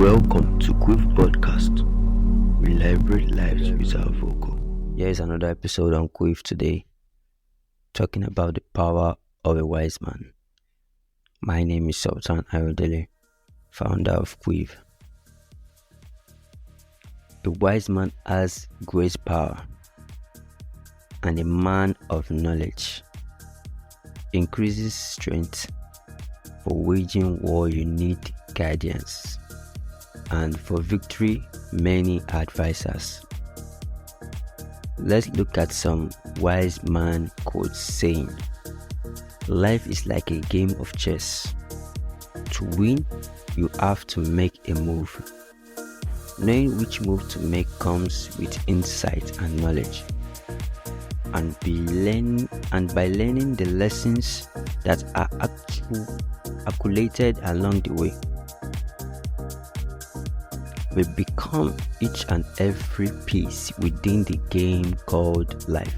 Welcome to Quiff Podcast. We liberate lives with our vocal. Here is another episode on Quiff today, talking about the power of a wise man. My name is Sultan Ayodele, founder of Quiff. A wise man has great power, and a man of knowledge increases strength. For waging war, you need guidance, and for victory, many advisors. Let's look at some wise man quotes saying, "Life is like a game of chess. To win, you have to make a move. Knowing which move to make comes with insight and knowledge, and by learning the lessons that are accumulated along the way, we become each and every piece within the game called life."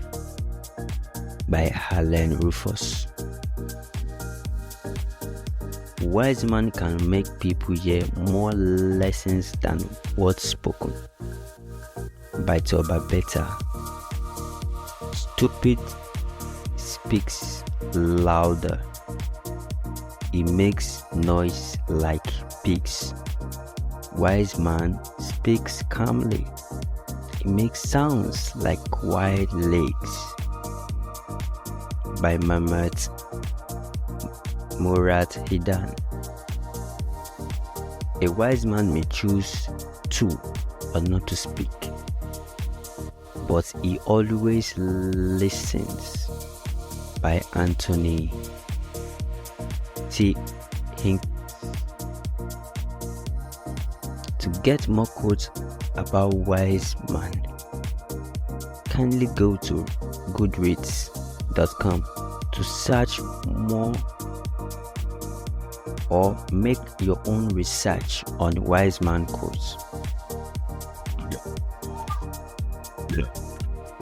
By Helen Rufus. Wise man can make people hear more lessons than words spoken. By Toba Beta. Stupid speaks louder. He makes noise like pigs. Wise man speaks calmly. He makes sounds like wide lakes. By Murad Hidan. A wise man may choose to or not to speak, but he always listens. By Anthony T. Hink. To get more quotes about wise man, kindly go to goodreads.com to search more or make your own research on wise man quotes.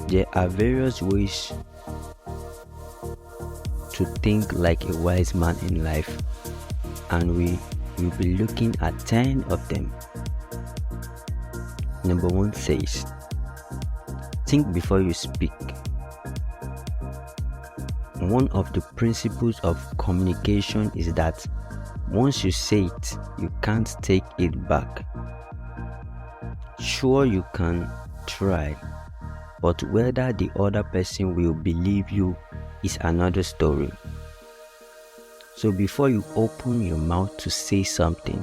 There are various ways to think like a wise man in life, and we will be looking at 10 of them. Number 1 says, think before you speak. One of the principles of communication is that once you say it, you can't take it back. Sure, you can try, but whether the other person will believe you is another story. So before you open your mouth to say something,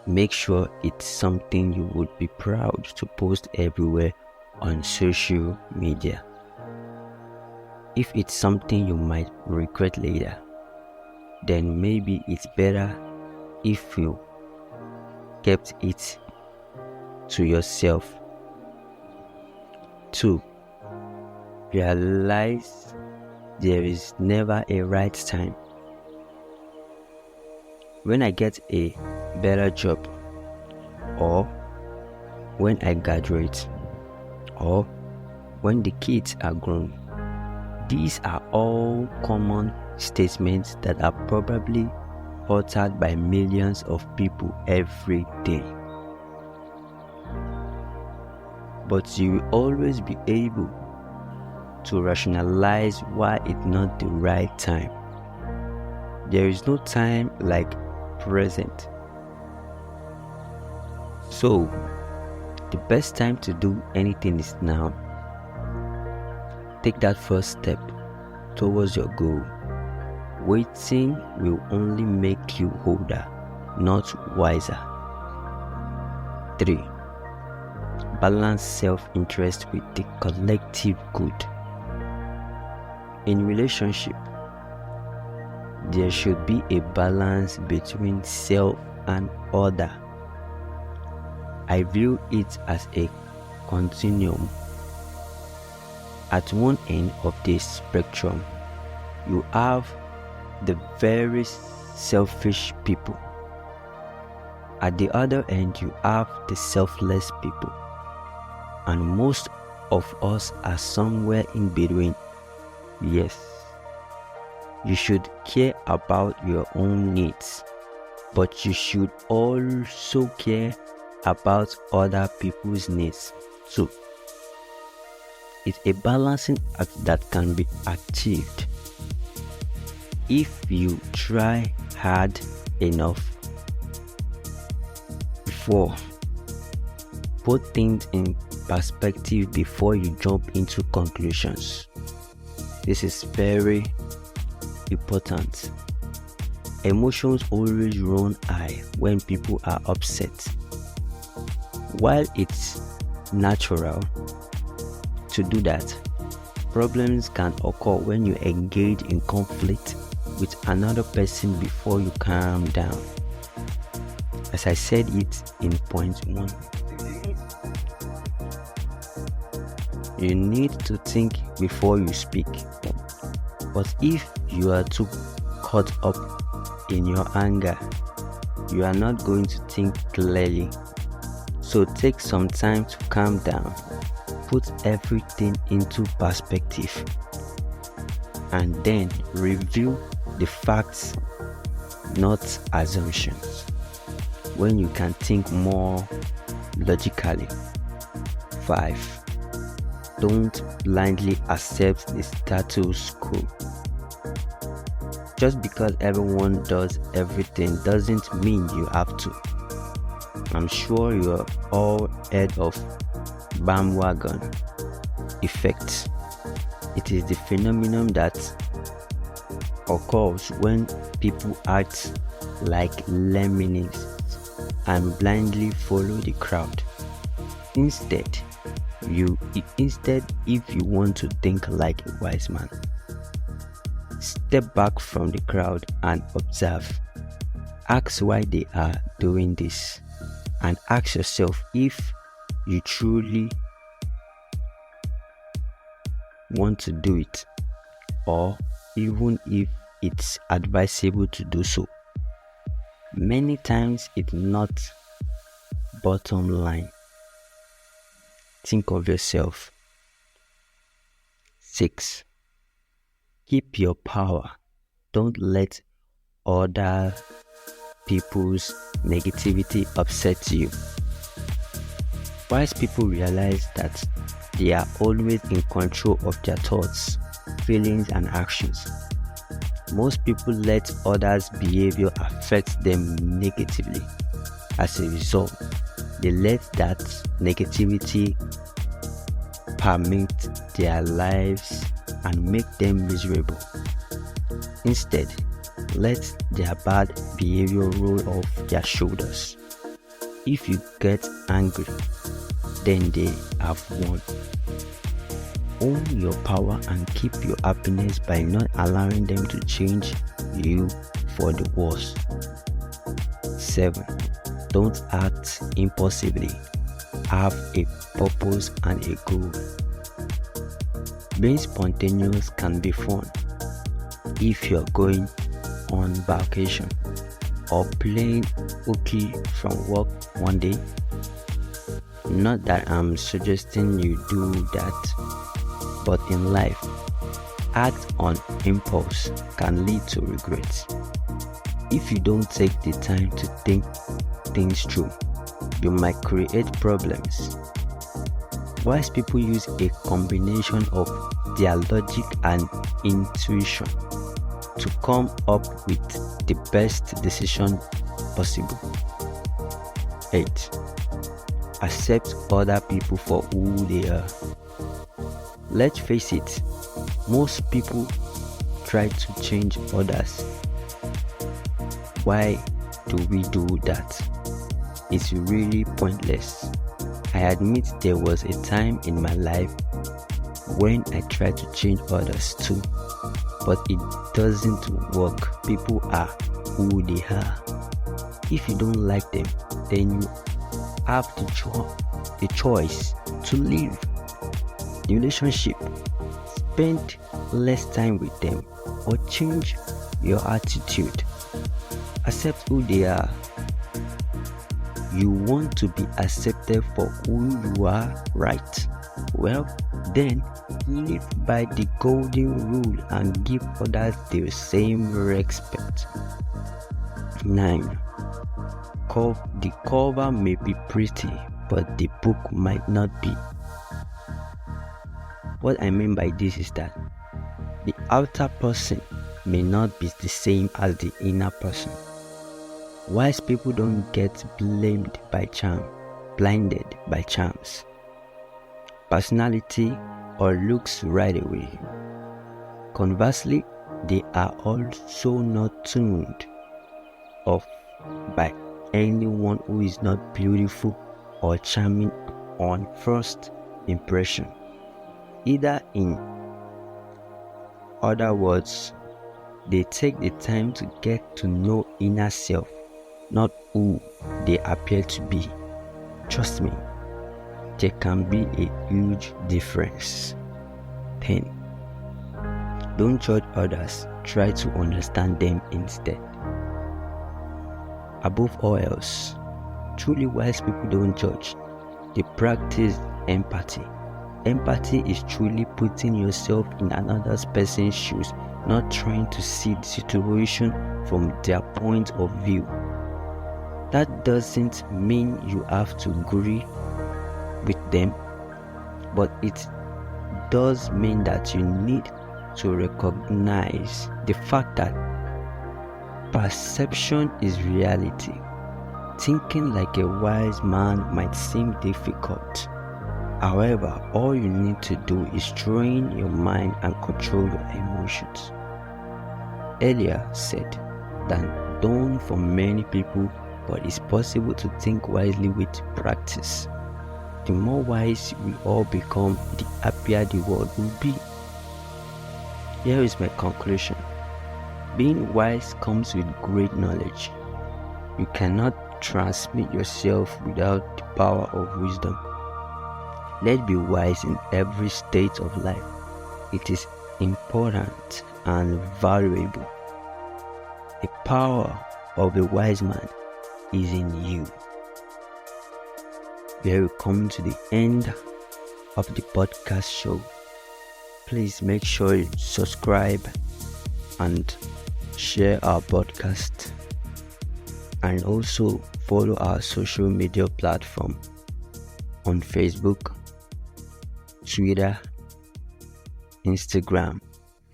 make sure it's something you would be proud to post everywhere on social media. If it's something you might regret later, then maybe it's better if you kept it to yourself. 2. Realize there is never a right time. When I get a better job, or when I graduate, or when the kids are grown, these are all common statements that are probably uttered by millions of people every day. But you will always be able to rationalize why it's not the right time. There is no time like present. So, the best time to do anything is now. Take that first step towards your goal. Waiting will only make you older, not wiser. 3. Balance self-interest with the collective good. In relationship, there should be a balance between self and other. I view it as a continuum. At one end of this spectrum, you have the very selfish people. At the other end, you have the selfless people. And most of us are somewhere in between. Yes, you should care about your own needs but you should also care about other people's needs too. It's a balancing act that can be achieved if you try hard enough. 4. Put things in perspective before you jump into conclusions. This is very important. Emotions always run high when people are upset. While it's natural to do that, problems can occur when you engage in conflict with another person before you calm down. As I said it in point 1, you need to think before you speak. But if you are too caught up in your anger, you are not going to think clearly. So take some time to calm down, put everything into perspective, and then review the facts, not assumptions. When you can think more logically. 5. Don't blindly accept the status quo. Just because everyone does everything doesn't mean you have to. I'm sure you're all heard of bandwagon effect. It is the phenomenon that occurs when people act like lemmings and blindly follow the crowd. Instead, if you want to think like a wise man, step back from the crowd and observe. Ask why they are doing this, and ask yourself if you truly want to do it, or even if it's advisable to do so. Many times it's not. Bottom line, think of yourself. 6. Keep your power. Don't let other people's negativity upset you. Wise people realize that they are always in control of their thoughts, feelings, and actions. Most people let others' behavior affect them negatively. As a result, they let that negativity permeate their lives and make them miserable. Instead, let their bad behavior roll off their shoulders. If you get angry, then they have won. Own your power and keep your happiness by not allowing them to change you for the worse. 7. Don't act impulsively. Have a purpose and a goal. Being spontaneous can be fun if you're going on vacation or playing hooky from work one day. Not that I'm suggesting you do that, but in life, act on impulse can lead to regret. If you don't take the time to think things through, you might create problems. Wise people use a combination of their logic and intuition to come up with the best decision possible. 8. Accept other people for who they are. Let's face it, most people try to change others. Why do we do that? It's really pointless. I admit there was a time in my life when I tried to change others too, but it doesn't work. People are who they are. If you don't like them, then you have the choice to leave the relationship, spend less time with them, or change your attitude. Accept who they are. You want to be accepted for who you are, right? Well, then live by the golden rule and give others the same respect. 9. the cover may be pretty, but the book might not be. What I mean by this is that the outer person may not be the same as the inner person. Wise people don't get blinded by charms, personality, or looks right away. Conversely, they are also not turned off by anyone who is not beautiful or charming on first impression. Either in other words, they take the time to get to know inner self, not who they appear to be. Trust me, there can be a huge difference. 10. Don't judge others, try to understand them instead. Above all else, truly wise people don't judge. They practice empathy. Empathy is truly putting yourself in another person's shoes, not trying to see the situation from their point of view. That doesn't mean you have to agree with them, but it does mean that you need to recognize the fact that perception is reality. Thinking like a wise man might seem difficult. However, all you need to do is train your mind and control your emotions. Earlier said that done for many people, but it's possible to think wisely with practice. The more wise we all become, the happier the world will be. Here is my conclusion. Being wise comes with great knowledge. You cannot transmit yourself without the power of wisdom. Let's be wise in every state of life. It is important and valuable. The power of a wise man is in you. We have come to the end of the podcast show. Please make sure you subscribe and share our podcast, and also follow our social media platform on Facebook, Twitter, Instagram.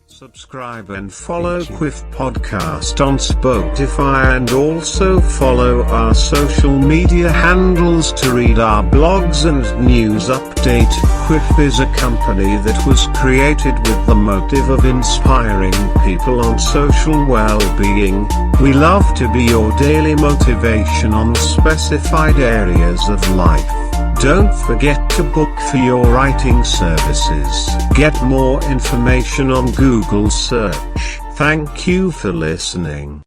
Subscribe and follow Quiff Podcast on Spotify, and also follow our social media handles to read our blogs and news update. Quiff is a company that was created with the motive of inspiring people on social well-being. We love to be your daily motivation on specified areas of life. Don't forget to book for your writing services. Get more information on Google search. Thank you for listening.